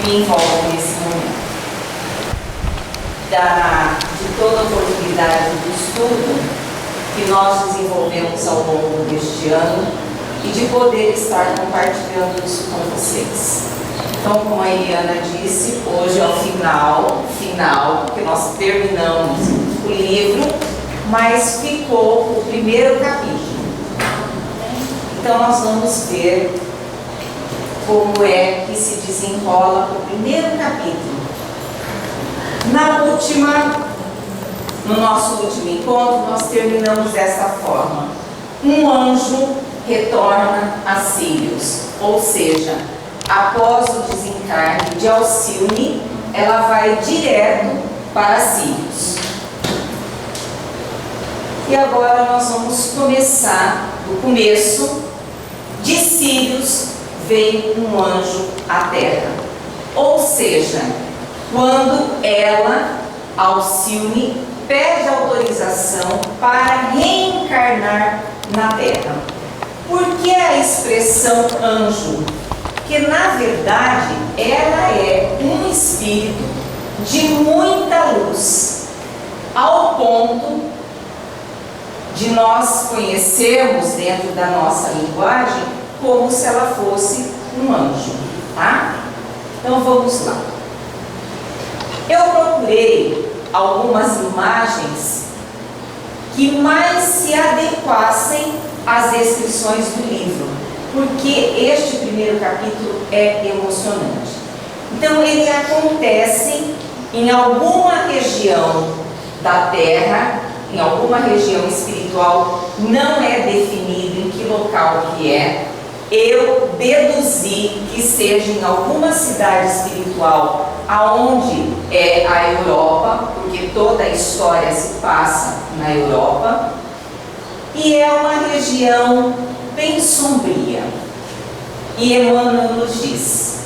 que me envolve nesse momento. De toda a oportunidade do estudo que nós desenvolvemos ao longo deste ano e de poder estar compartilhando isso com vocês. Então, como a Eliana disse, hoje é o final, porque nós terminamos o livro, mas ficou o primeiro capítulo. Então, nós vamos ver como é que se desenrola o primeiro capítulo. No nosso último encontro, nós terminamos dessa forma: um anjo retorna a Sírios, ou seja, após o desencarne de Alcíone, ela vai direto para Sírios. E agora nós vamos começar do começo. De Sírios veio um anjo à terra, ou seja, quando ela, Alcíone, pede autorização para reencarnar na terra. Por que a expressão anjo? Porque, na verdade, ela é um espírito de muita luz, ao ponto de nós conhecermos dentro da nossa linguagem como se ela fosse um anjo, tá? Então, vamos lá. Eu procurei algumas imagens que mais se adequassem às descrições do livro, porque este primeiro capítulo é emocionante. Então, ele acontece em alguma região da Terra, em alguma região espiritual, não é definido em que local que é. Eu deduzi que seja em alguma cidade espiritual aonde é a Europa, porque toda a história se passa na Europa, e é uma região bem sombria. E Emmanuel nos diz: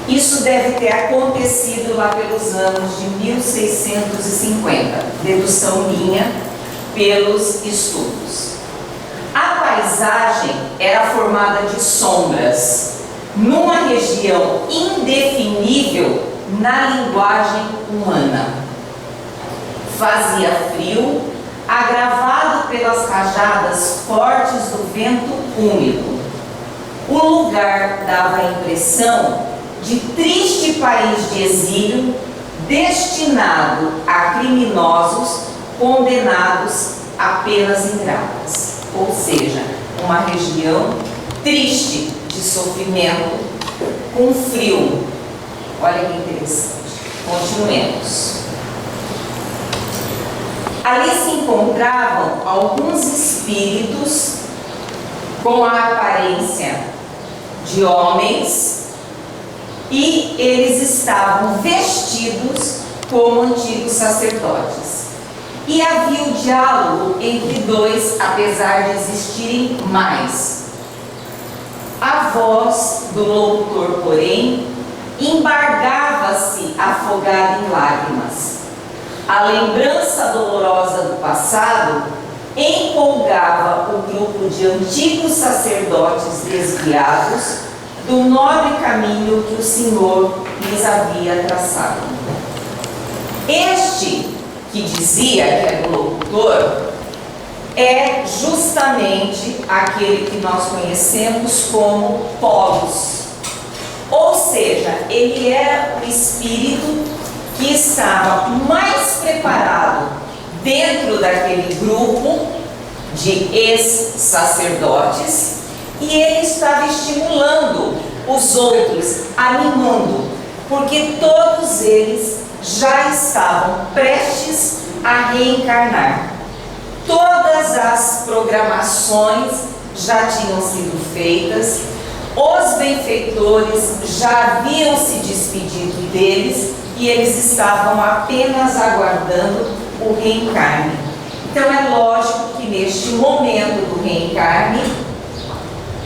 isso deve ter acontecido lá pelos anos de 1650, dedução minha pelos estudos. A paisagem era formada de sombras, numa região indefinível na linguagem humana. Fazia frio, agravado pelas rajadas fortes do vento úmido. O lugar dava a impressão de triste país de exílio, destinado a criminosos condenados a penas ingratas. Ou seja, uma região triste, de sofrimento, com frio. Olha que interessante. Continuemos. Ali se encontravam alguns espíritos com a aparência de homens e eles estavam vestidos como antigos sacerdotes. E havia o diálogo entre dois, apesar de existirem mais. A voz do locutor, porém, embargava-se afogada em lágrimas. A lembrança dolorosa do passado empolgava o grupo de antigos sacerdotes desviados do nobre caminho que o Senhor lhes havia traçado. Este que dizia que era o locutor é justamente aquele que nós conhecemos como Polos. Ou seja, ele era o espírito que estava mais preparado dentro daquele grupo de ex-sacerdotes, e ele estava estimulando os outros, animando, porque todos eles já estavam prestes a reencarnar. Todas as programações já tinham sido feitas, os benfeitores já haviam se despedido deles e eles estavam apenas aguardando o reencarne. Então é lógico que neste momento do reencarne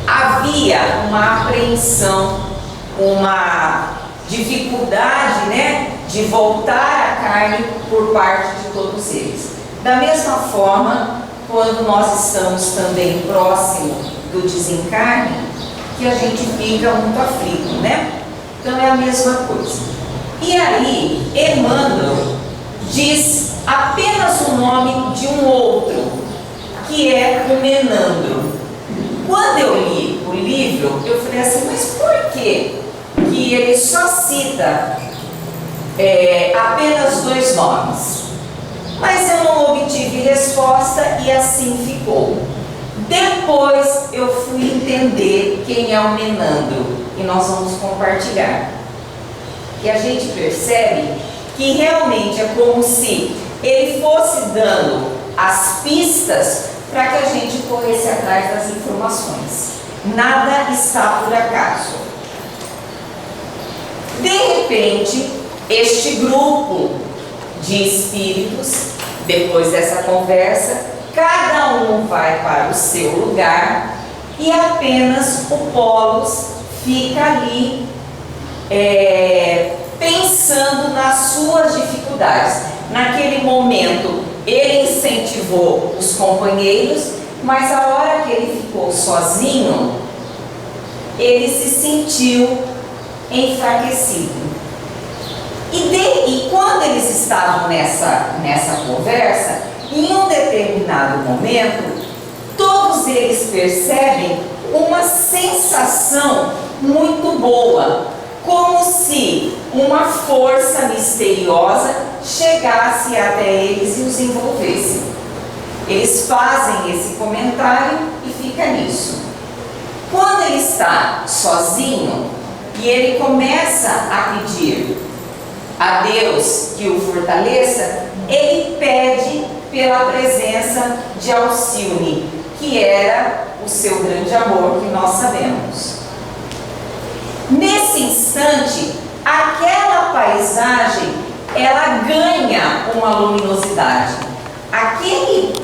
havia uma apreensão, uma dificuldade, de voltar à carne por parte de todos eles. Da mesma forma, quando nós estamos também próximo do desencarne, que a gente fica muito aflito, Então é a mesma coisa. E aí, Emmanuel diz apenas o nome de um outro, que é o Menandro. Quando eu li o livro, eu falei assim, mas por que ele só cita apenas 2 nomes? Mas eu não obtive resposta e assim ficou. Depois eu fui entender quem é o Menandro e nós vamos compartilhar. E a gente percebe que realmente é como se ele fosse dando as pistas para que a gente corresse atrás das informações. Nada está por acaso. De repente, este grupo de espíritos, depois dessa conversa, cada um vai para o seu lugar e apenas o Polos fica ali pensando nas suas dificuldades. Naquele momento, ele incentivou os companheiros, mas a hora que ele ficou sozinho, ele se sentiu enfraquecido. E quando eles estavam nessa conversa, em um determinado momento, todos eles percebem uma sensação muito boa, como se uma força misteriosa chegasse até eles e os envolvesse. Eles fazem esse comentário e fica nisso. Quando ele está sozinho e ele começa a pedir a Deus que o fortaleça, ele pede pela presença de Alcione, que era o seu grande amor, que nós sabemos. Nesse instante, aquela paisagem, ela ganha uma luminosidade. Aquele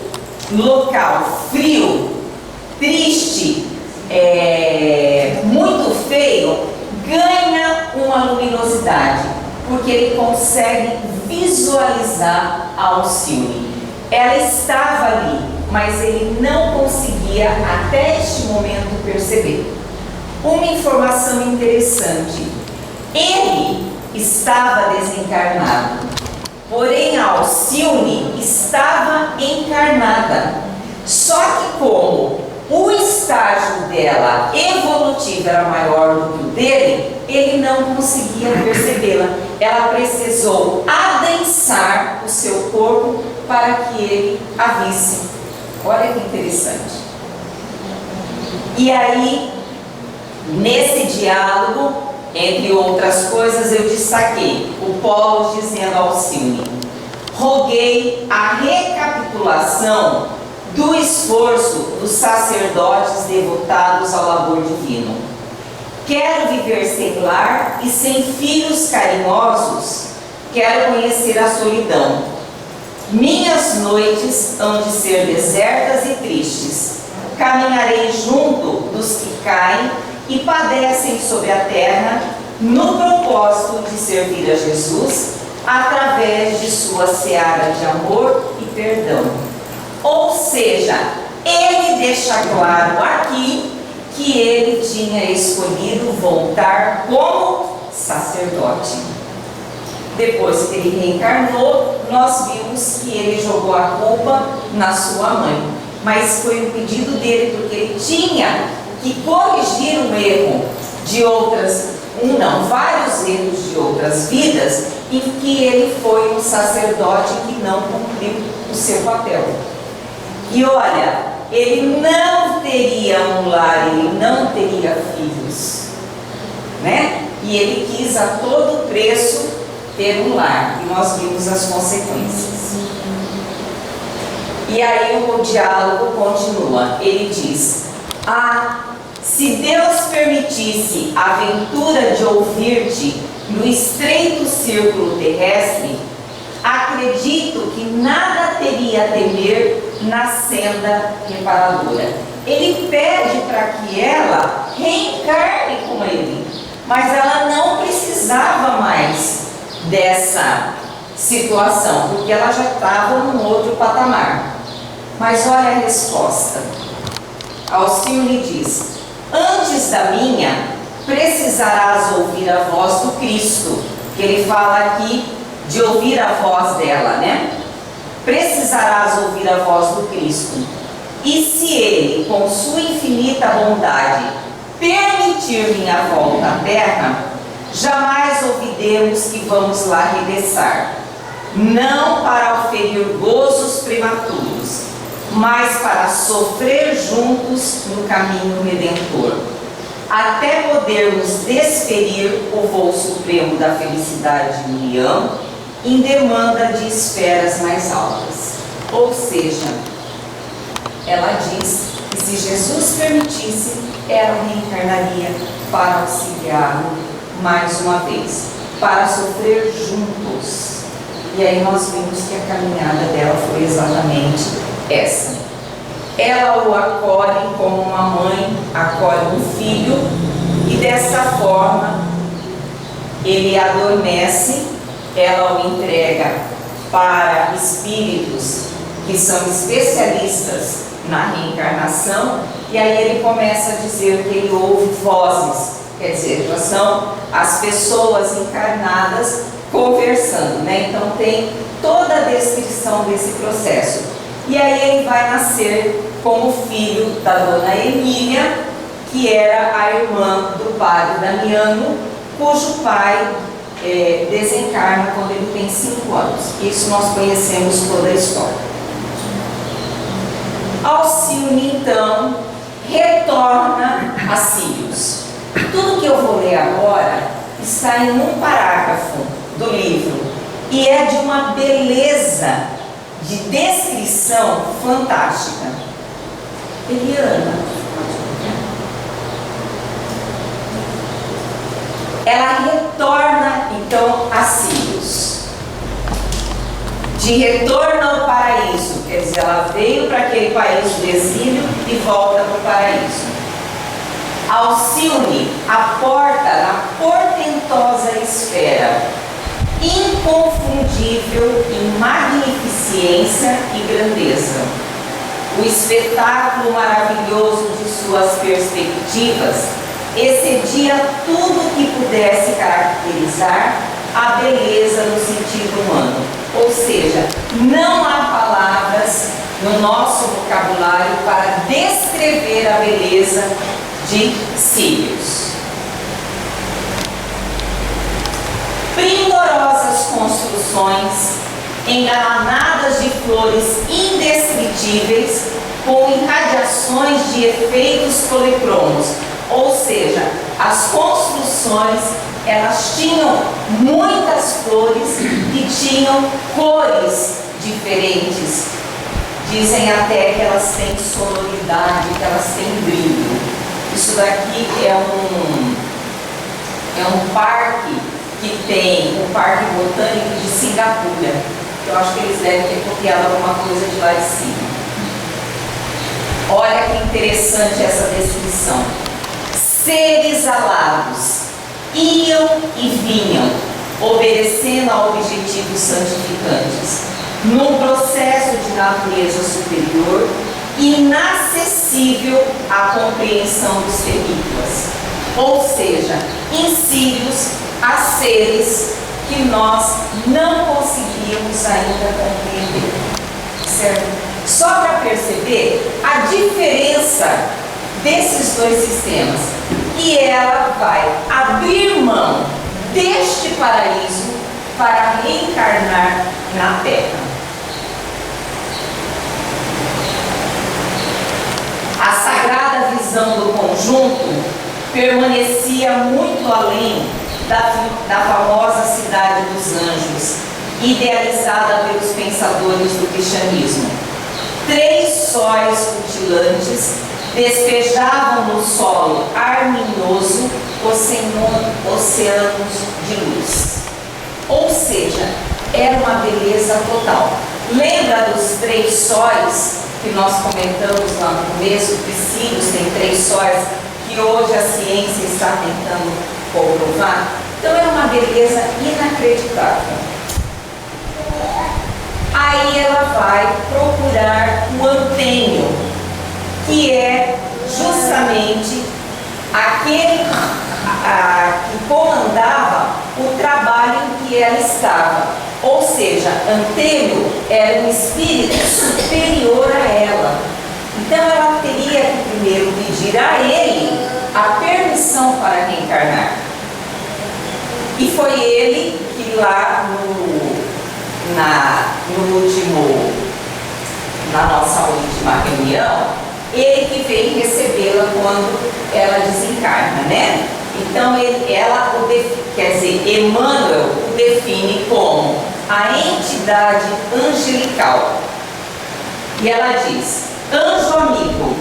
local frio, triste, muito feio, ganha uma luminosidade, porque ele consegue visualizar a Alcione. Ela estava ali, mas ele não conseguia até este momento perceber. Uma informação interessante: ele estava desencarnado, porém a Alcione estava encarnada. Só que como o estágio dela evolutivo era maior do que o dele, ele não conseguia percebê-la. Ela precisou adensar o seu corpo para que ele a visse. Olha que interessante. E aí, nesse diálogo, entre outras coisas, eu destaquei o Polos dizendo ao Alcione: roguei a recapitulação do esforço dos sacerdotes devotados ao labor divino. Quero viver sem lar e sem filhos carinhosos. Quero conhecer a solidão. Minhas noites hão de ser desertas e tristes. Caminharei junto dos que caem e padecem sobre a terra, no propósito de servir a Jesus através de sua seara de amor e perdão. Ou seja, ele deixa claro aqui que ele tinha escolhido voltar como sacerdote. Depois que ele reencarnou, nós vimos que ele jogou a culpa na sua mãe, mas foi um pedido dele, porque ele tinha que corrigir um erro de vários erros de outras vidas, em que ele foi um sacerdote que não cumpriu o seu papel. E olha, ele não teria um lar, ele não teria filhos, né? E ele quis a todo preço ter um lar, e nós vimos as consequências. E aí o diálogo continua. Ele diz: se Deus permitisse a aventura de ouvir-te no estreito círculo terrestre, acredito que nada teria a temer na senda reparadora. Ele pede para que ela reencarne com ele, mas ela não precisava mais dessa situação, porque ela já estava num outro patamar. Mas olha a resposta. Alcione diz: antes da minha, precisarás ouvir a voz do Cristo, que ele fala aqui de ouvir a voz dela, né? Precisarás ouvir a voz do Cristo. E se ele, com sua infinita bondade, permitir minha volta à terra, jamais ouvidemos que vamos lá regressar, não para oferir gozos prematuros, mas para sofrer juntos no caminho redentor, até podermos desferir o voo supremo da felicidade de Miriam em demanda de esferas mais altas. Ou seja, ela diz que se Jesus permitisse, ela reencarnaria para auxiliá-lo mais uma vez, para sofrer juntos. E aí nós vimos que a caminhada dela foi exatamente essa. Ela o acolhe como uma mãe acolhe um filho, e dessa forma ele adormece, ela o entrega para espíritos que são especialistas na reencarnação, e aí ele começa a dizer que ele ouve vozes, quer dizer, já são as pessoas encarnadas conversando, né? Então tem toda a descrição desse processo. E aí ele vai nascer como filho da dona Emília, que era a irmã do padre Damiano, cujo pai desencarna quando ele tem 5 anos. Isso nós conhecemos toda a história. Alcione, então, retorna a Sírios. Tudo que eu vou ler agora está em um parágrafo do livro e é de uma beleza de descrição fantástica. Eliana, ela retorna então a Sírios. De retorno ao paraíso, quer dizer, ela veio para aquele país do exílio e volta para o paraíso. Alcione aporta na portentosa esfera, inconfundível em magnificência e grandeza. O espetáculo maravilhoso de suas perspectivas excedia tudo que pudesse caracterizar a beleza no sentido humano. Ou seja, não há palavras no nosso vocabulário para descrever a beleza de Sírios. Primorosas construções, engalanadas de flores indescritíveis, com irradiações de efeitos policromos. Ou seja, as construções, elas tinham muitas flores e tinham cores diferentes. Dizem até que elas têm sonoridade, que elas têm brilho. Isso daqui é um parque que tem, o Parque Botânico de Singapura. Eu acho que eles devem ter copiado alguma coisa de lá de cima. Olha que interessante essa descrição. Seres alados iam e vinham, obedecendo a objetivos santificantes, num processo de natureza superior, inacessível à compreensão dos terrícolas. Ou seja, em Sírios há seres que nós não conseguimos ainda compreender. Certo? Só para perceber a diferença desses dois sistemas. E ela vai abrir mão deste paraíso para reencarnar na Terra. A sagrada visão do conjunto permanecia muito além da famosa cidade dos anjos, idealizada pelos pensadores do cristianismo. 3 sóis rutilantes despejavam no solo arminhoso oceanos de luz. Ou seja, era uma beleza total. Lembra dos 3 sóis que nós comentamos lá no começo, que Sírios tem 3 sóis, que hoje a ciência está tentando comprovar? Então era uma beleza inacreditável. Aí ela vai procurar o Antênio, que é justamente comandava o trabalho em que ela estava. Ou seja, Antênio era um espírito superior a ela. Então ela teria que primeiro pedir a ele a permissão para reencarnar. E foi ele que lá na nossa última reunião, ele que veio recebê-la quando ela desencarna, né? Então Emmanuel o define como a entidade angelical. E ela diz: anjo amigo,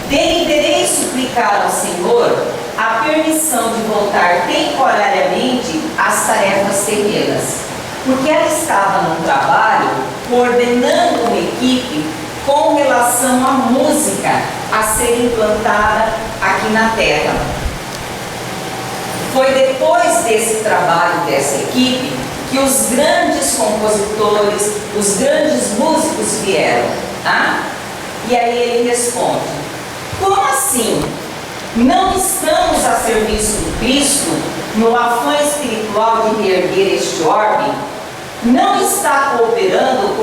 deliberei suplicar ao Senhor a permissão de voltar temporariamente às tarefas terrenas, porque ela estava num trabalho coordenando uma equipe com relação à música a ser implantada aqui na Terra. Foi depois desse trabalho dessa equipe que os grandes compositores, os grandes músicos vieram, tá? E aí ele responde: como assim? Não estamos a serviço do Cristo no afã espiritual de reerguer este orbe? Não está cooperando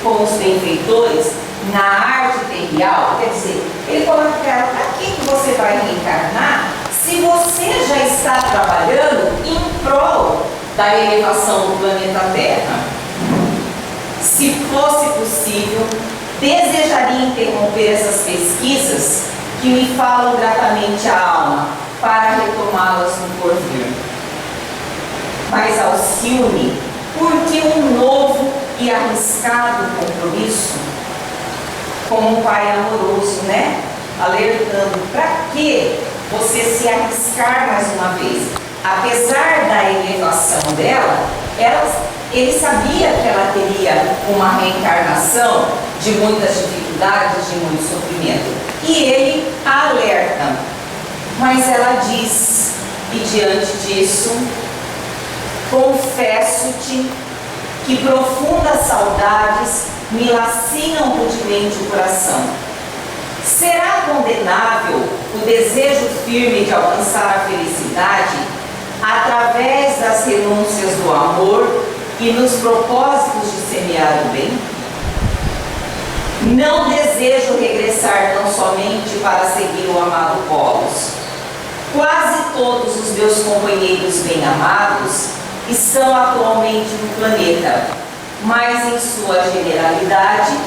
com os benfeitores na arte terrial? Quer dizer, ele coloca para ela: para que você vai reencarnar se você já está trabalhando em prol da elevação do planeta Terra? Se fosse possível, desejaria interromper essas pesquisas que me falam gratamente a alma, para retomá-las no porvir. Mas Alcione, porque um novo e arriscado compromisso, como um pai amoroso, né? Alertando: para que você se arriscar mais uma vez? Apesar da elevação dela, ele sabia que ela teria uma reencarnação de muitas dificuldades, de muito sofrimento. E ele a alerta. Mas ela diz, e diante disso: confesso-te que profundas saudades me lacinam rudemente o coração. Será condenável o desejo firme de alcançar a felicidade através das renúncias do amor e nos propósitos de semear o bem? Não desejo regressar tão somente para seguir o amado Polos. Quase todos os meus companheiros bem-amados estão atualmente no planeta, mas em sua generalidade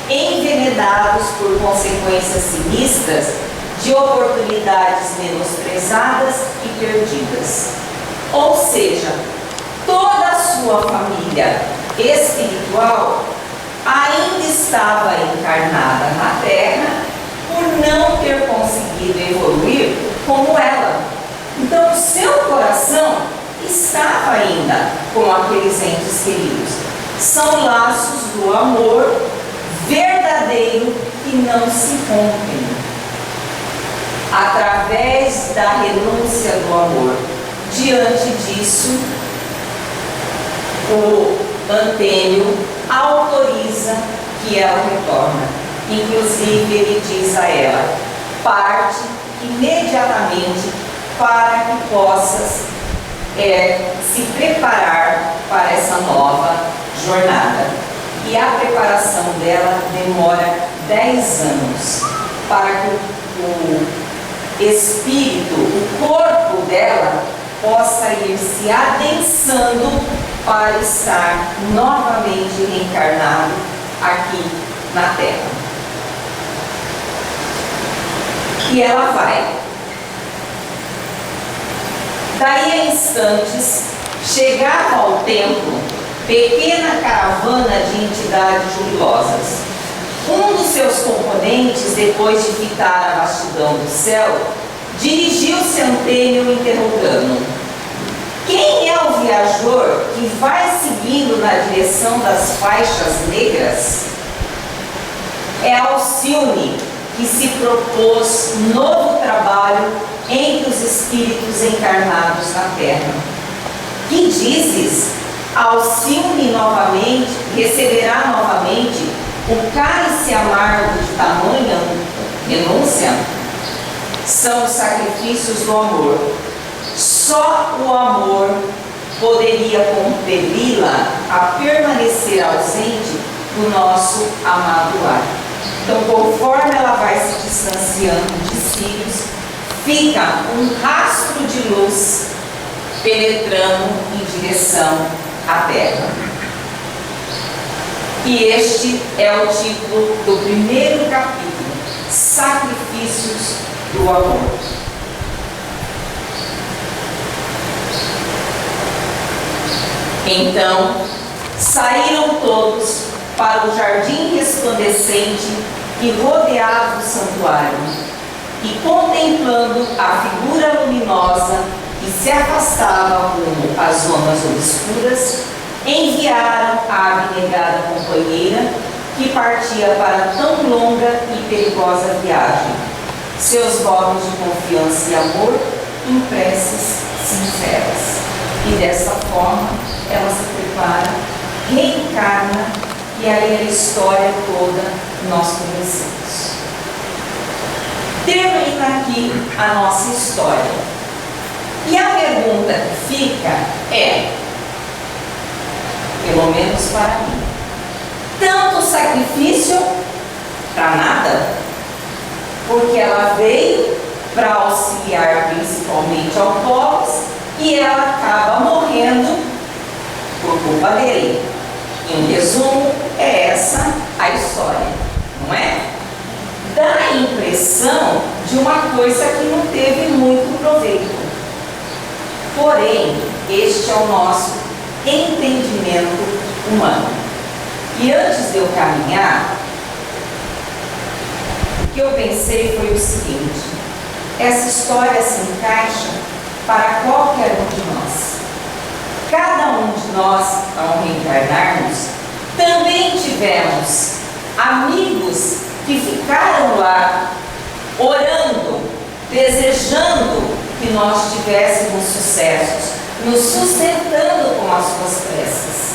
envenenados por consequências sinistras de oportunidades menosprezadas e perdidas. Ou seja, toda a sua família espiritual ainda estava encarnada na Terra por não ter conseguido evoluir como ela. Então o seu coração estava ainda com aqueles entes queridos. São laços do amor verdadeiro que não se rompem. Através da renúncia do amor. Diante disso, o Antênio autoriza que ela retorne. Inclusive ele diz a ela: parte imediatamente para que possas se preparar para essa nova jornada. E a preparação dela demora 10 anos para que o espírito, o corpo dela possa ir se adensando para estar novamente reencarnado aqui na Terra. E ela vai. Daí a instantes, chegava ao templo pequena caravana de entidades jubilosas. Um dos seus componentes, depois de fitar a vastidão do céu, dirigiu-se a Antênio interrogando: quem é o viajor que vai seguindo na direção das faixas negras? É Alcione, que se propôs novo trabalho entre os espíritos encarnados na Terra. Que dizes? Alcione novamente receberá novamente o cálice amargo de tamanha renúncia? São os sacrifícios do amor. Só o amor poderia compeli-la a permanecer ausente do nosso amado lar. Então, conforme ela vai se distanciando dos filhos, fica um rastro de luz penetrando em direção à terra. E este é o título do primeiro capítulo: Sacrifícios do Amor. Então, saíram todos para o jardim resplandecente que rodeava o santuário, e contemplando a figura luminosa que se afastava rumo às zonas obscuras, enviaram a abnegada companheira que partia para tão longa e perigosa viagem seus votos de confiança e amor em preces sinceras. E dessa forma ela se prepara, reencarna, e aí a história toda nós conhecemos. Termina aqui a nossa história. E a pergunta que fica é, pelo menos para mim, tanto sacrifício para nada? Porque ela veio para auxiliar principalmente aos pobres e ela acaba morrendo por culpa dele. Em resumo, é essa a história, não é? Dá a impressão de uma coisa que não teve muito proveito. Porém, este é o nosso entendimento humano. E antes de eu caminhar, o que eu pensei foi o seguinte: essa história se encaixa para qualquer um de nós. Cada um de nós, ao reencarnarmos, também tivemos amigos que ficaram lá orando, desejando que nós tivéssemos sucessos, nos sustentando com as suas preces.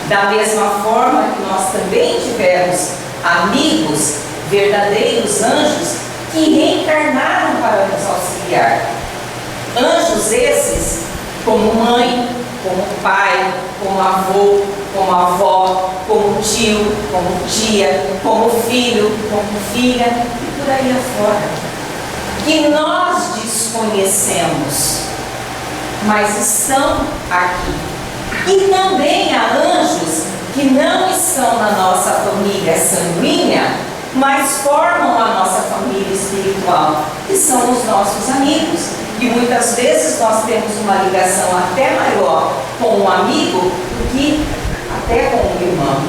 Da mesma forma que nós também tivemos amigos, verdadeiros anjos, que reencarnaram para nos auxiliar. Anjos esses, como mãe, como pai, como avô, como avó, como tio, como tia, como filho, como filha, e por aí afora, que nós desconhecemos, mas estão aqui. E também há anjos que não estão na nossa família sanguínea, mas formam a nossa família espiritual, que são os nossos amigos. E muitas vezes nós temos uma ligação até maior com um amigo do que até com um irmão.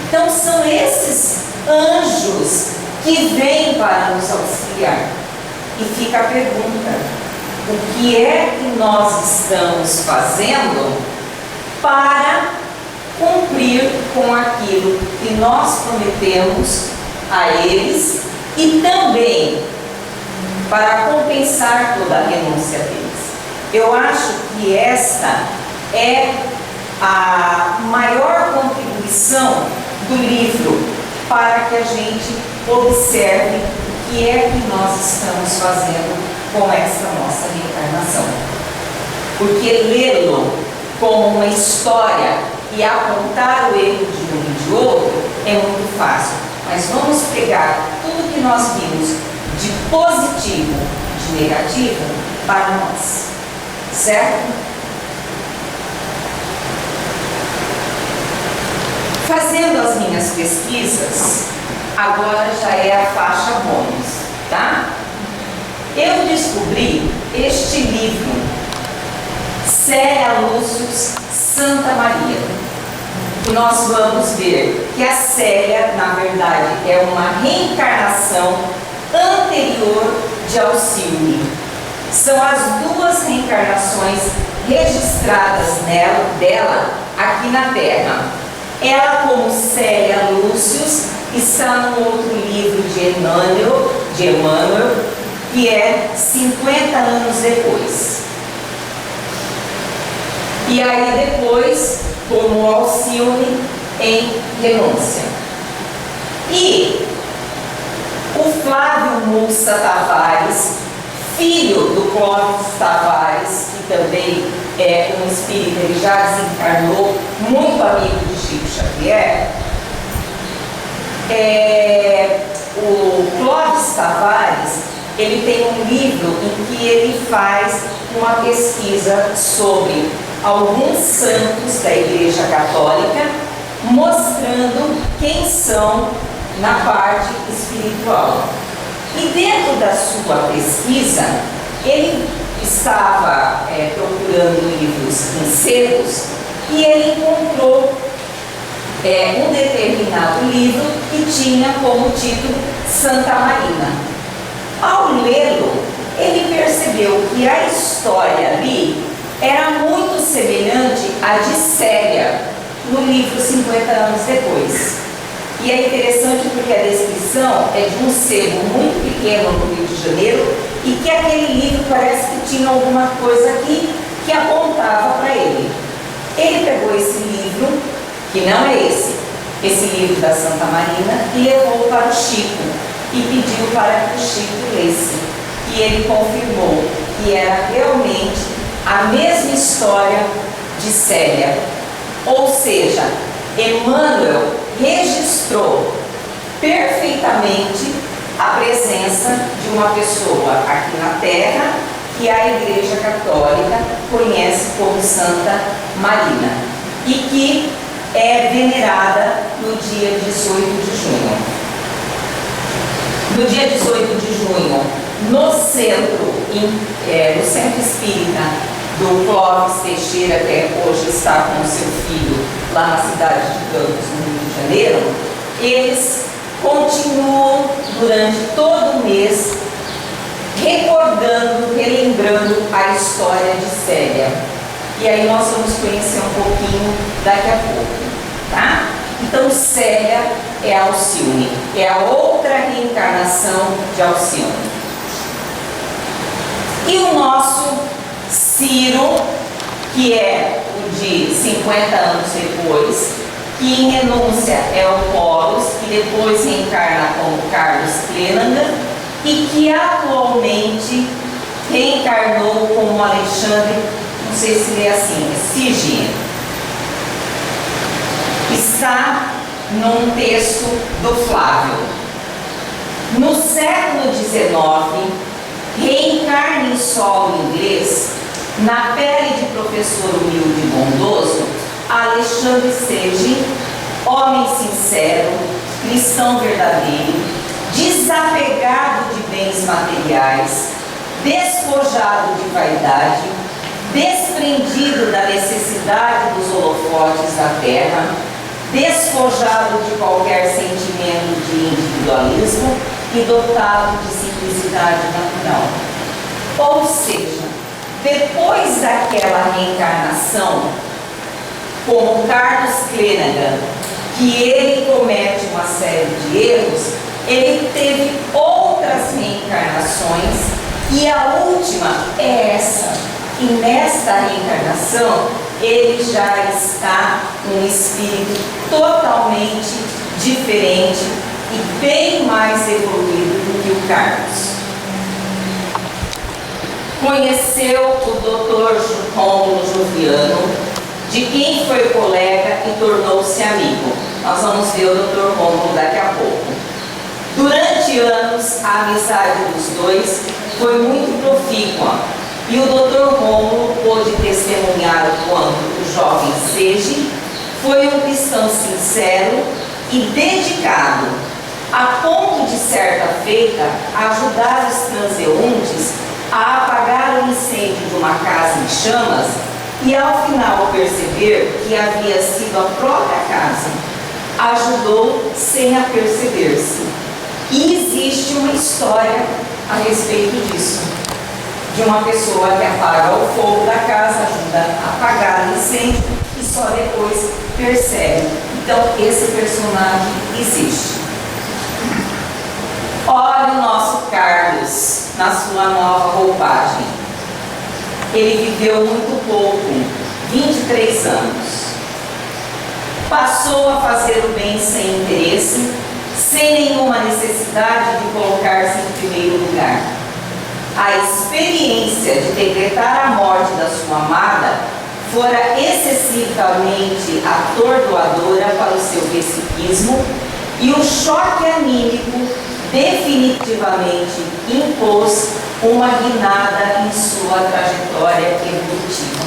Então são esses anjos que vêm para nos auxiliar. E fica a pergunta: o que é que nós estamos fazendo para cumprir com aquilo que nós prometemos a eles e também para compensar toda a renúncia deles? Eu acho que esta é a maior contribuição do livro para que a gente observe o que é que nós estamos fazendo com esta nossa reencarnação. Porque lê-lo como uma história e apontar o erro de um e de outro é muito fácil. Mas vamos pegar tudo que nós vimos de positivo, de negativo, para nós. Certo? Fazendo as minhas pesquisas, agora já é a faixa bônus, tá? Eu descobri este livro, Célia Lúcius Santa Maria. E nós vamos ver que a Célia, na verdade, é uma reencarnação anterior de Alcione. São as duas reencarnações registradas dela aqui na Terra. Ela, como Célia Lúcius, está no outro livro de Emmanuel, que é 50 anos depois. E aí depois, como Alcione, em Renúncia. E o Flávio Mussa Tavares, filho do Clóvis Tavares, que que também é um espírito, ele já desencarnou, muito amigo de Chico Xavier, o Clóvis Tavares, ele tem um livro em que ele faz uma pesquisa sobre alguns santos da Igreja Católica, mostrando quem são na parte espiritual. E dentro da sua pesquisa, ele estava procurando livros em sebos e ele encontrou um determinado livro que tinha como título Santa Marina. Ao lê-lo, ele percebeu que a história ali era muito semelhante à de Célia, no livro 50 anos depois. E é interessante porque a descrição é de um sebo muito pequeno no Rio de Janeiro e que aquele livro parece que tinha alguma coisa aqui que apontava para ele. Ele pegou esse livro, que não é esse livro da Santa Marina, e levou para o Chico e pediu para que o Chico lesse. E ele confirmou que era realmente a mesma história de Célia. Ou seja, Emmanuel registrou perfeitamente a presença de uma pessoa aqui na Terra que a Igreja Católica conhece como Santa Marina e que é venerada no dia 18 de junho. No dia 18 de junho, no centro espírita do Clóvis Teixeira, que hoje está com o seu filho lá na cidade de Campos, no Rio de Janeiro, eles continuam durante todo o mês recordando, relembrando a história de Célia. E aí nós vamos conhecer um pouquinho daqui a pouco, tá? Então Célia é Alcione, é a outra reencarnação de Alcione. E o nosso Ciro, que é o de 50 anos depois, que em renúncia é o Poros, que depois reencarna como Carlos Clenanga e que atualmente reencarnou como Alexandre, não sei se é assim, Sige. Está num texto do Flávio. No século XIX, reencarna em solo inglês, na pele de professor humilde e bondoso, Alexandre Sige, homem sincero, cristão verdadeiro, desapegado de bens materiais, despojado de vaidade, desprendido da necessidade dos holofotes da terra, despojado de qualquer sentimento de individualismo e dotado de simplicidade natural. Ou seja, depois daquela reencarnação, como Carlos Clenanga, que ele comete uma série de erros, ele teve outras reencarnações e a última é essa. E nesta reencarnação, ele já está um espírito totalmente diferente e bem mais evoluído do que o Carlos. Conheceu o Dr. Rômulo Joviano, de quem foi colega e tornou-se amigo. Nós vamos ver o Dr. Rômulo daqui a pouco. Durante anos, a amizade dos dois foi muito profícua e o Dr. Rômulo pôde testemunhar o quanto o jovem Sige foi um cristão sincero e dedicado, a ponto de certa feita ajudar os transeuntes a apagar o incêndio de uma casa em chamas e ao final perceber que havia sido a própria casa, ajudou sem aperceber-se. E existe uma história a respeito disso, de uma pessoa que apaga o fogo da casa, ajuda a apagar o incêndio e só depois percebe. Então esse personagem existe. Olha o nosso Carlos na sua nova roupagem. Ele viveu muito pouco, 23 anos. Passou a fazer o bem sem interesse, sem nenhuma necessidade de colocar-se em primeiro lugar. a experiência de decretar a morte da sua amada fora excessivamente atordoadora para o seu psiquismo e o choque anímico definitivamente impôs uma guinada em sua trajetória evolutiva.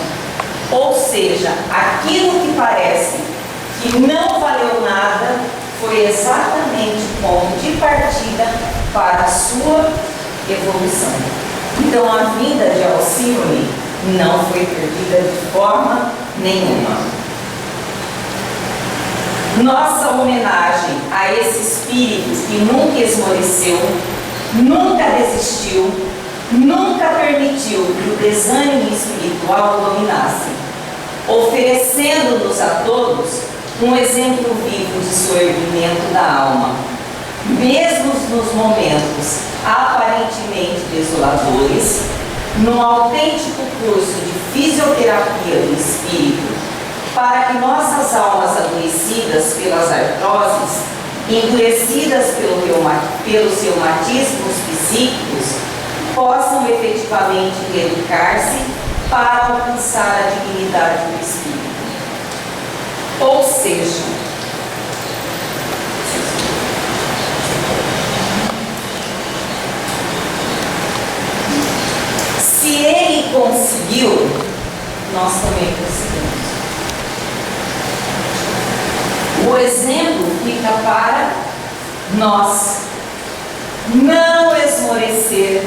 Ou seja, aquilo que parece que não valeu nada foi exatamente o ponto de partida para a sua evolução. Então a vinda de Alcione não foi perdida de forma nenhuma. Nossa homenagem a esse espírito que nunca esmoreceu, nunca desistiu, nunca permitiu que o desânimo espiritual o dominasse, oferecendo-nos a todos um exemplo vivo de soerguimento da alma, mesmo nos momentos aparentemente desoladores, num autêntico curso de fisioterapia do espírito, para que nossas almas adoecidas pelas artroses, endurecidas pelos reumatismos psíquicos, possam efetivamente reeducar-se para alcançar a dignidade do espírito. Ou seja, se ele conseguiu, nós também conseguimos. O exemplo fica para nós. Não esmorecer,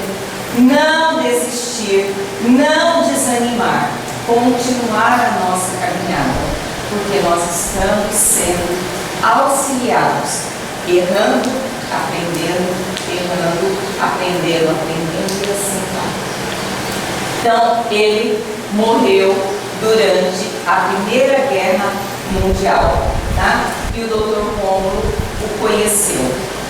não desistir, não desanimar, continuar a nossa caminhada, porque nós estamos sendo auxiliados, errando, aprendendo, e assim vai. Então, ele morreu durante a Primeira Guerra Mundial, tá? E o Dr. Rômulo o conheceu.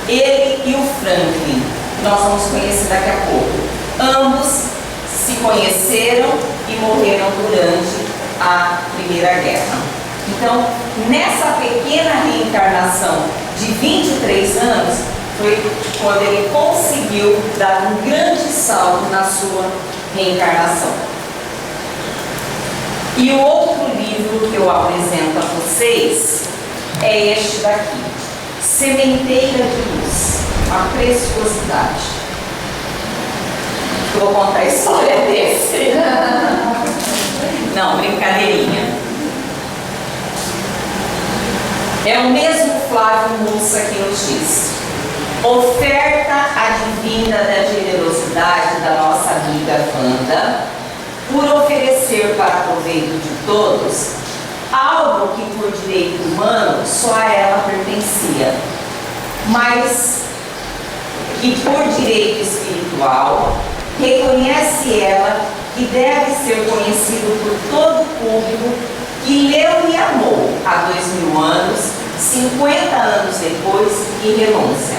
Ele e o Franklin, nós vamos conhecer daqui a pouco. Ambos se conheceram e morreram durante a Primeira Guerra. Então, nessa pequena reencarnação de 23 anos, foi quando ele conseguiu dar um grande salto na sua reencarnação. E o outro livro que eu apresento a vocês é este daqui, Sementeira de Luz, uma preciosidade. Eu vou contar a história desse. Não, brincadeirinha. É o mesmo Flávio Mussa que nos diz: oferta advinda da generosidade da nossa amiga Wanda, por oferecer para proveito de todos algo que por direito humano só a ela pertencia, mas que por direito espiritual reconhece ela que deve ser conhecido por todo o público que leu e amou há 2000 anos, 50 anos depois, e renúncia.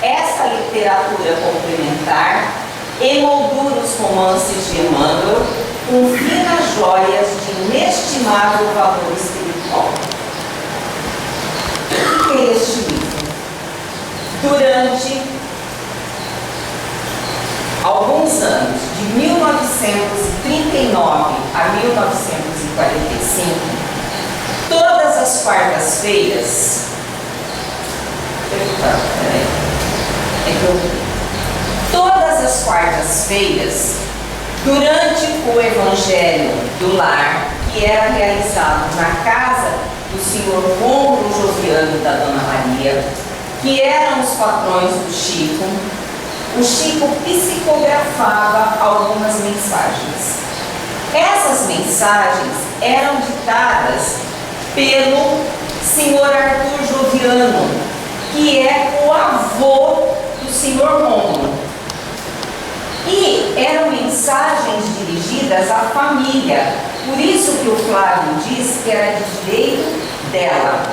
Esta literatura complementar emoldura os romances de Emmanuel com finas joias de inestimável valor espiritual. O que é este livro? Durante alguns anos, de 1939 a 1945, todas as quartas-feiras, todas as quartas-feiras, durante o Evangelho do Lar, que era realizado na casa do senhor Rômulo Joviano e da Dona Maria, que eram os patrões do Chico, o Chico psicografava algumas mensagens. Essas mensagens eram ditadas pelo senhor Arthur Joviano, que é o avô do senhor Rômulo. E eram mensagens dirigidas à família, por isso que o Flávio diz que era de direito dela.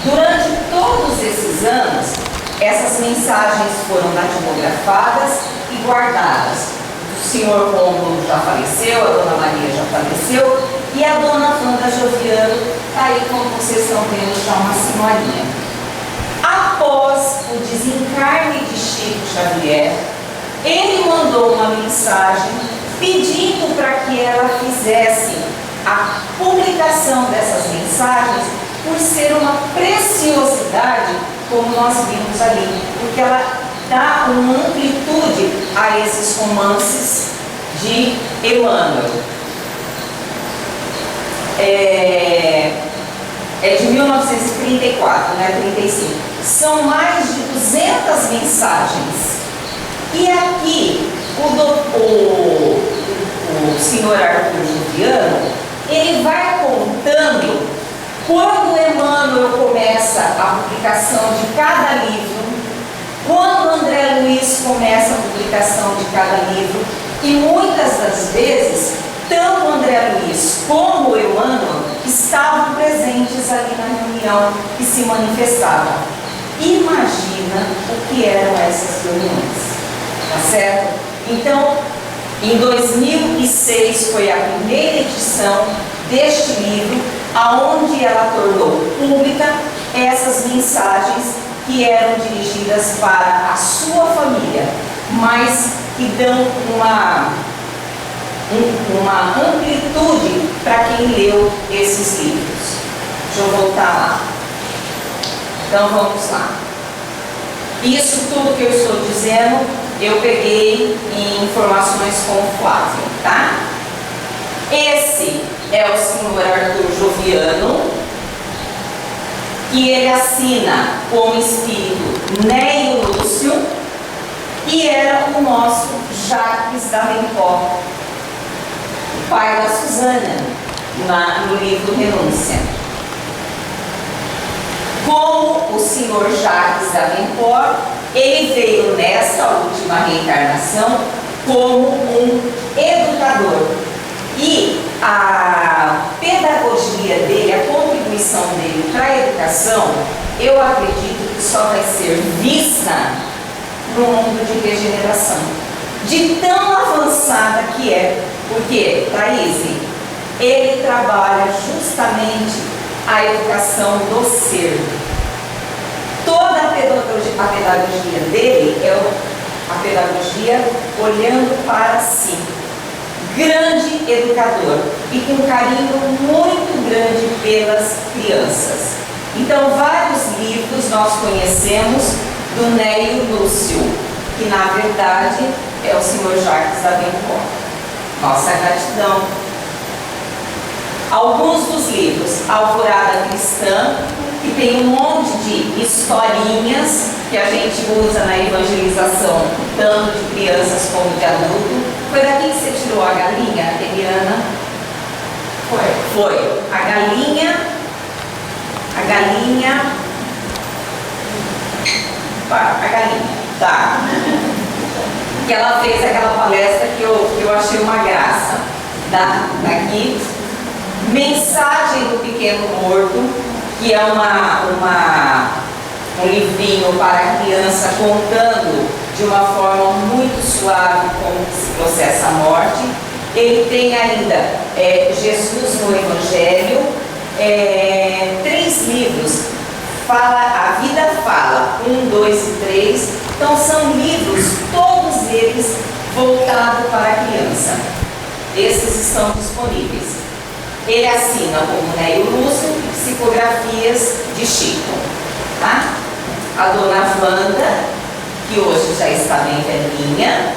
Durante todos esses anos, essas mensagens foram datilografadas e guardadas. O senhor Rômulo já faleceu, a Dona Maria já faleceu, e a Dona Wanda Joviano está aí, como vocês estão vendo, já uma senhorinha. Após o desencarne de Chico Xavier, ele mensagem pedindo para que ela fizesse a publicação dessas mensagens, por ser uma preciosidade, como nós vimos ali, porque ela dá uma amplitude a esses romances de Emmanuel. É de 1934, né? 35. São mais de 200 mensagens. E aqui, o senhor Arthur Juliano, ele vai contando quando Emmanuel começa a publicação de cada livro, quando André Luiz começa a publicação de cada livro, e muitas das vezes, tanto André Luiz como Emmanuel estavam presentes ali na reunião e se manifestavam. Imagina o que eram essas reuniões, tá certo? Então, em 2006 foi a primeira edição deste livro, aonde ela tornou pública essas mensagens que eram dirigidas para a sua família, mas que dão uma amplitude para quem leu esses livros. Deixa eu voltar lá. Então vamos lá. Isso tudo que eu estou dizendo, eu peguei em informações com o Flávio, tá? Esse é o senhor Arthur Joviano, que ele assina como espírito Neio Lúcio, e era o nosso Jacques Davenport, o pai da Susana, no livro Renúncia. Como o senhor Jacques Davenport, ele veio nesta última reencarnação como um educador. E a pedagogia dele, a contribuição dele para a educação, eu acredito que só vai ser vista no mundo de regeneração. De tão avançada que é, porque, Thaís, ele trabalha justamente a educação do ser. Toda a pedagogia dele é a pedagogia olhando para si. Grande educador e com carinho muito grande pelas crianças. Então, vários livros nós conhecemos do Neio Lúcio, que na verdade é o senhor Jacques Davenport. Nossa gratidão. Alguns dos livros: Alvorada Cristã, que tem um monte de historinhas que a gente usa na evangelização, tanto de crianças como de adulto. Foi daqui que você tirou a galinha, Eliana? Foi. A galinha, tá. Que ela fez aquela palestra que eu achei uma graça. Daqui, Mensagem do Pequeno Morto, que é um livrinho para a criança contando de uma forma muito suave como se processa a morte. Ele tem ainda Jesus no Evangelho, 3 livros, A Vida Fala, 1, 2 e 3. Então são livros, todos eles voltados para a criança. Esses estão disponíveis. Ele assina como Neio Lúcio, Psicografias de Chico, tá? A dona Wanda, que hoje já está bem velhinha.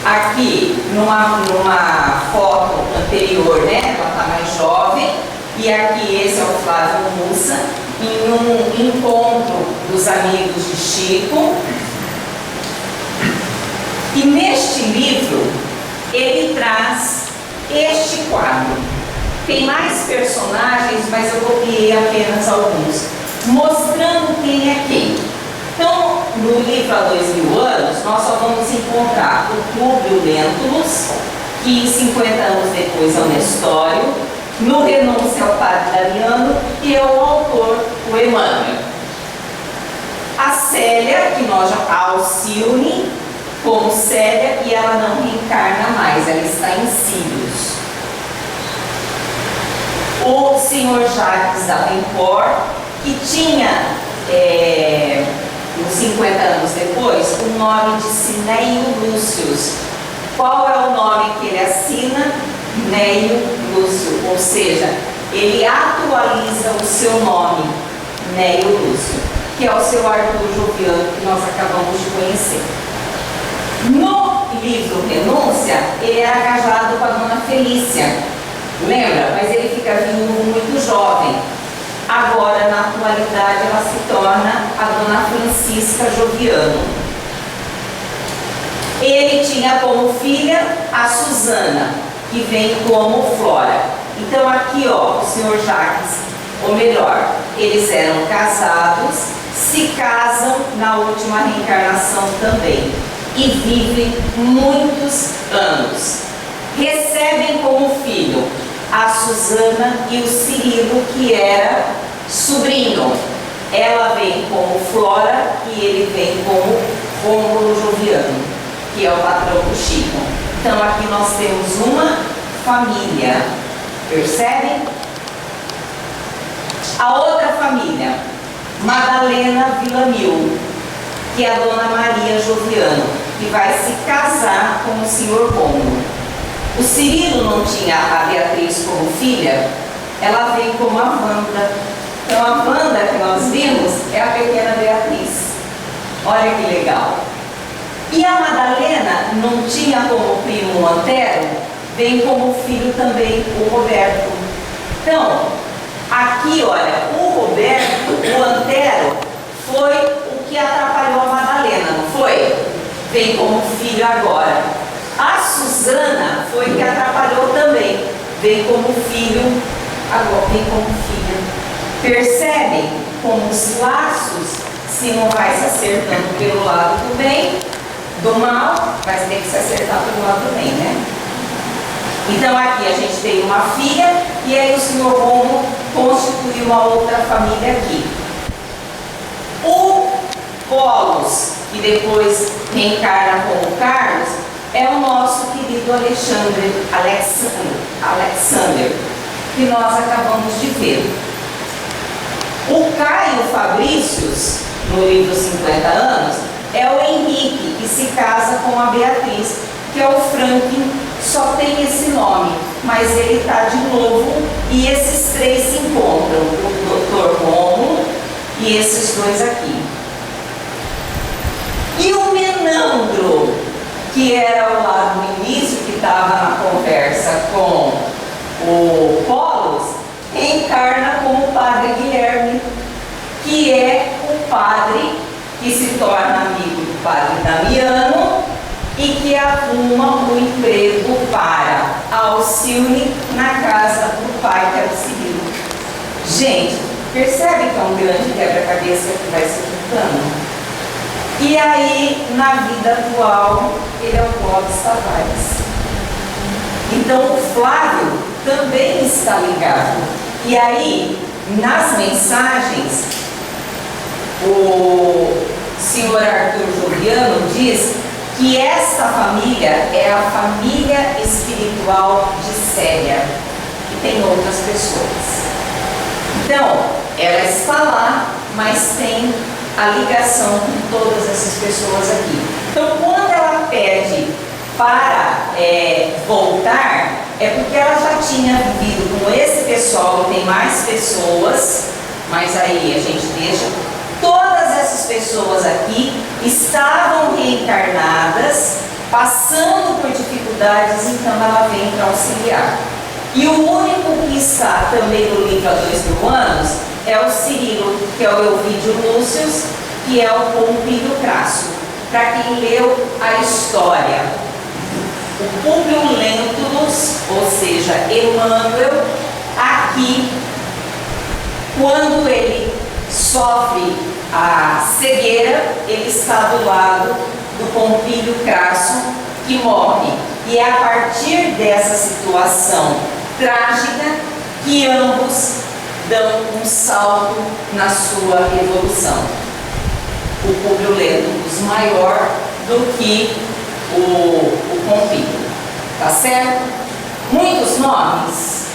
Aqui, numa foto anterior, né? Ela está mais jovem. E aqui, esse é o Flávio Mussa, em um encontro dos amigos de Chico. E neste livro, ele traz este quadro. Tem mais personagens, mas eu copiei apenas alguns, mostrando quem é quem. Então, no livro Há 2000 anos, nós só vamos encontrar o Públio Lentulus, que 50 anos depois é o Nestório, no Renúncia ao Padre Damiano, e é o autor, o Emmanuel. A Célia, que nós já... A Alcione, como Célia, e ela não reencarna mais, ela está em Sírios. O senhor Jacques Davenport, que tinha os 50 anos depois, o nome de Cneio Lúcius. Qual é o nome que ele assina? Cneio Lúcio, ou seja, ele atualiza o seu nome, Cneio Lúcio, que é o seu Arthur Joviano, que nós acabamos de conhecer. No livro Renúncia, ele era casado com a dona Felícia, lembra? Mas ele fica viúvo muito jovem. Agora, na atualidade, ela se torna a dona Francisca Joviano. Ele tinha como filha a Susana, que vem como Flora. Então aqui, ó, o senhor Jacques, ou melhor, eles eram casados, se casam na última reencarnação também e vivem muitos anos. Recebem como filho a Susana e o Cirilo, que era sobrinho. Ela vem como Flora e ele vem como Rômulo Joviano, que é o patrão do Chico. Então aqui nós temos uma família, percebem? A outra família, Madalena Villamil, que é a dona Maria Joviano, que vai se casar com o senhor Rômulo. O Cirilo não tinha a Beatriz como filha, ela vem como a Wanda. Então a Wanda que nós vimos é a pequena Beatriz. Olha que legal. E a Madalena não tinha como primo o Antero, vem como filho também o Roberto. Então, aqui olha, o Roberto, o Antero, foi o que atrapalhou a Madalena, não foi? Vem como filho agora. A Susana foi que atrapalhou também, vem como filho, agora vem como filha. Percebem como os laços, se não vai se acertando pelo lado do bem, do mal, vai ter que se acertar pelo lado do bem, né? Então aqui a gente tem uma filha e aí o senhor Rômulo constitui uma outra família aqui. O Polos, que depois reencarna como Carlos, é o nosso querido Alexander, que nós acabamos de ver. O Caio Fabricius, no livro 50 anos, é o Henrique, que se casa com a Beatriz, que é o Franklin, só tem esse nome, mas ele está de novo e esses três se encontram, o Dr. Rômulo e esses dois aqui. E o Menandro, que era o lá do início, que estava na conversa com o Polos, reencarna como o padre Guilherme, que é o padre que se torna amigo do padre Damiano e que arruma um emprego para Alcione na casa do pai, que é o Cirilo. Gente, percebe que é um grande quebra-cabeça que vai se juntando? E aí, na vida atual, ele é o Clóvis Tavares. Então, o Flávio também está ligado. E aí, nas mensagens, o senhor Arthur Joviano diz que esta família é a família espiritual de Célia, e tem outras pessoas. Então, ela está lá, mas tem a ligação com todas essas pessoas aqui. Então, quando ela pede para voltar, é porque ela já tinha vivido com esse pessoal, tem mais pessoas, mas aí a gente deixa. Todas essas pessoas aqui estavam reencarnadas, passando por dificuldades, então ela vem para auxiliar. E o único que está também no livro há 2000 anos é o Cirilo, que é o Elvídio Lúcius, que é o Pompílio Crasso. Para quem leu a história, o Públio Lentulus, ou seja, Emmanuel, aqui, quando ele sofre a cegueira, ele está do lado do Pompílio Crasso, que morre. E é a partir dessa situação trágica que ambos dão um salto na sua evolução. O Públio Lentulus maior do que o Pompílio. Tá certo? Muitos nomes,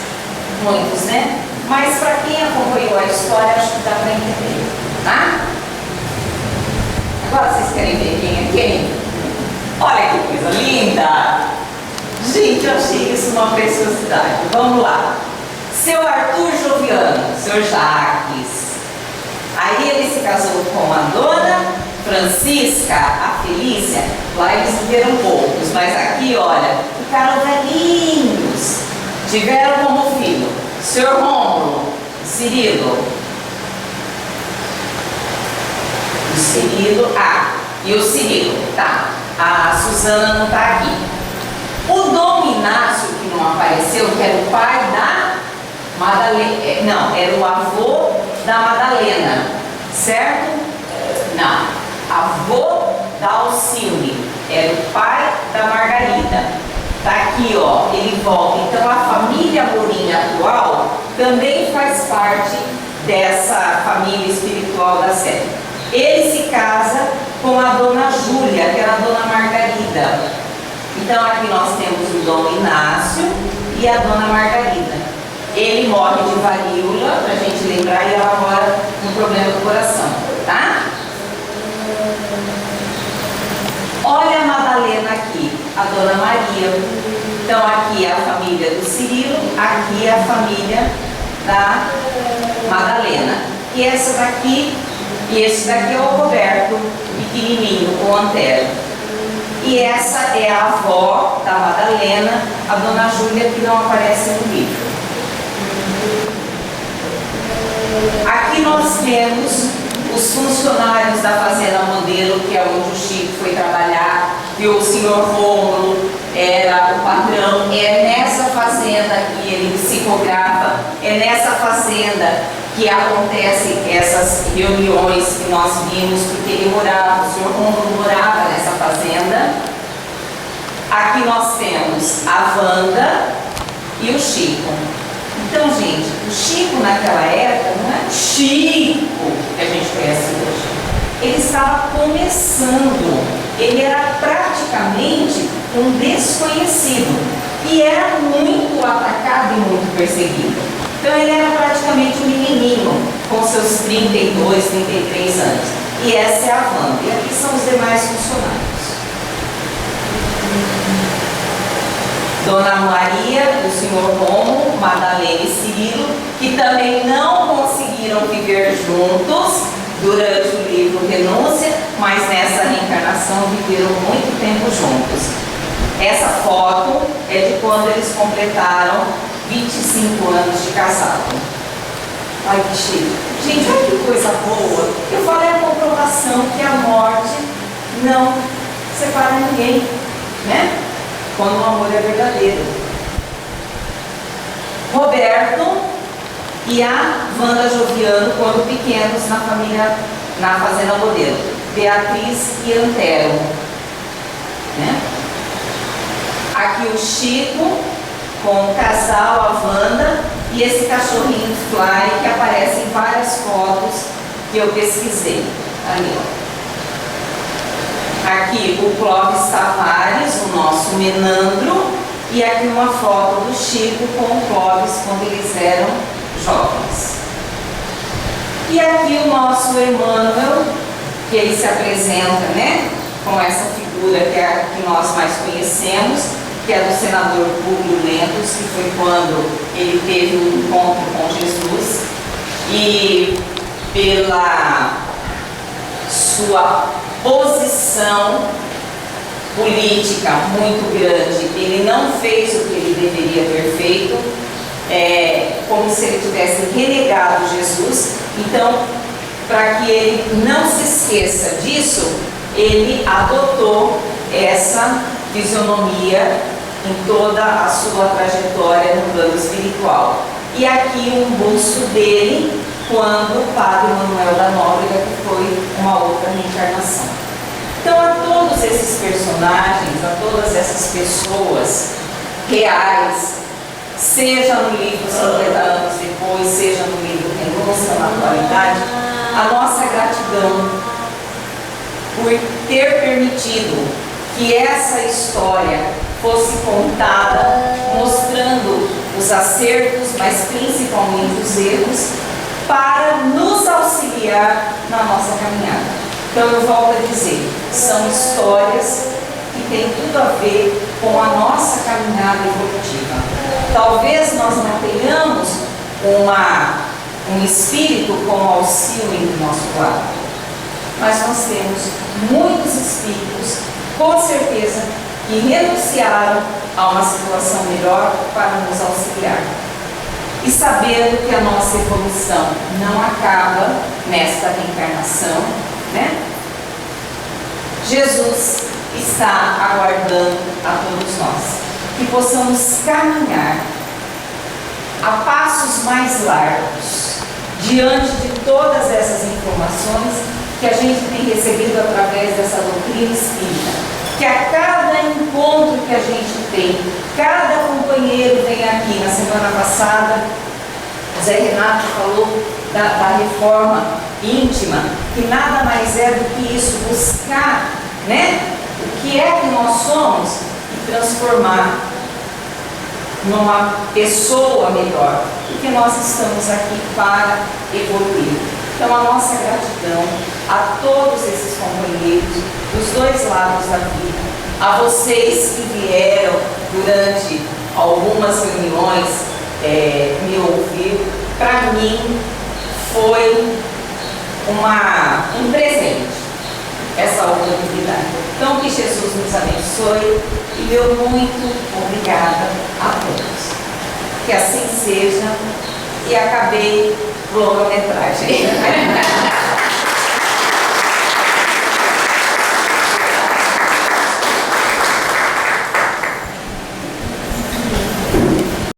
muitos, né? Mas para quem acompanhou a história, acho que dá para entender, tá? Agora vocês querem ver quem é quem? Olha que coisa linda! Gente, eu achei isso uma preciosidade. Vamos lá. Seu Arthur Joviano, seu Jaques. Aí ele se casou com a dona Francisca, a Felícia. Lá eles viveram poucos, mas aqui, olha, ficaram velhinhos. Tiveram como filho o senhor Rômulo, Cirilo. O Cirilo, e o Cirilo, tá. A Suzana não está aqui. O Dom Inácio, que não apareceu, que era o pai da Madalena, não, era o avô da Madalena, certo? Não, avô da Alcilde, era o pai da Margarida. Tá aqui, ó, ele volta. Então a família Amorim atual também faz parte dessa família espiritual da série. Ele se casa com a dona Júlia, que era a dona Margarida. Então aqui nós temos o Dom Inácio e a dona Margarida. Ele morre de varíola, para a gente lembrar, e ela mora com problema do coração, tá? Olha a Madalena aqui, a dona Maria. Então aqui é a família do Cirilo, aqui é a família da Madalena. E essa daqui, e esse daqui é o Roberto, pequenininho, o Antero. E essa é a avó da Madalena, a dona Júlia, que não aparece no livro. Aqui nós temos os funcionários da Fazenda Modelo, que é onde o Chico foi trabalhar, e o senhor Rômulo era o patrão. É nessa fazenda que ele psicografa, é nessa fazenda que acontecem essas reuniões que nós vimos, porque ele morava, o senhor Rômulo morava nessa fazenda. Aqui nós temos a Wanda e o Chico. Então, gente, o Chico naquela época não é o Chico que a gente conhece hoje. Ele estava começando, ele era praticamente um desconhecido e era muito atacado e muito perseguido. Então ele era praticamente um menininho, com seus 32, 33 anos. E essa é a Wanda. E aqui são os demais funcionários. Dona Maria, o senhor Rômulo, Madalena e Cirilo, que também não conseguiram viver juntos durante o livro Renúncia, mas nessa reencarnação viveram muito tempo juntos. Essa foto é de quando eles completaram 25 anos de casado. Ai, que chique. Gente, olha que coisa boa. Eu falei a comprovação que a morte não separa ninguém, né? Quando o amor é verdadeiro. Roberto e a Wanda Joviano, quando pequenos, na família, na Fazenda Modelo. Beatriz e Antero, né? Aqui o Chico com o casal, a Wanda, e esse cachorrinho Fly que aparece em várias fotos que eu pesquisei. Ali, ó. Aqui o Clóvis Tavares, o nosso Menandro, e aqui uma foto do Chico com o Clóvis quando eles eram jovens. E aqui o nosso Emmanuel, que ele se apresenta, né, com essa figura que é a que nós mais conhecemos, que é do senador Públio Lentos, que foi quando ele teve um encontro com Jesus, e pela sua posição política muito grande, ele não fez o que ele deveria ter feito, como se ele tivesse renegado Jesus. Então, para que ele não se esqueça disso, ele adotou essa fisionomia em toda a sua trajetória no plano espiritual. E aqui um busto dele quando o Padre Manuel da Nóbrega, que foi uma outra reencarnação. Então, a todos esses personagens, a todas essas pessoas reais, seja no livro 50 anos depois, seja no livro Renúncia, na atualidade, a nossa gratidão por ter permitido que essa história fosse contada, mostrando os acertos, mas principalmente os erros, para nos auxiliar na nossa caminhada. Então eu volto a dizer, são histórias que têm tudo a ver com a nossa caminhada evolutiva. Talvez nós não tenhamos um espírito como Alcíone do nosso lado, mas nós temos muitos espíritos, com certeza, que renunciaram a uma situação melhor para nos auxiliar. E sabendo que a nossa evolução não acaba nesta reencarnação, né? Jesus está aguardando a todos nós, que possamos caminhar a passos mais largos, diante de todas essas informações que a gente tem recebido através dessa doutrina espírita. Que a cada encontro que a gente tem, cada companheiro vem aqui. Na semana passada, o Zé Renato falou da reforma íntima, que nada mais é do que isso, buscar, né, o que é que nós somos e transformar numa pessoa melhor, porque nós estamos aqui para evoluir. Então, a nossa gratidão a todos esses companheiros dos dois lados da vida, a vocês que vieram durante algumas reuniões me ouvir. Para mim foi um presente essa oportunidade. Então, que Jesus nos abençoe e meu muito obrigada a todos. Que assim seja, e acabei longa-metragem.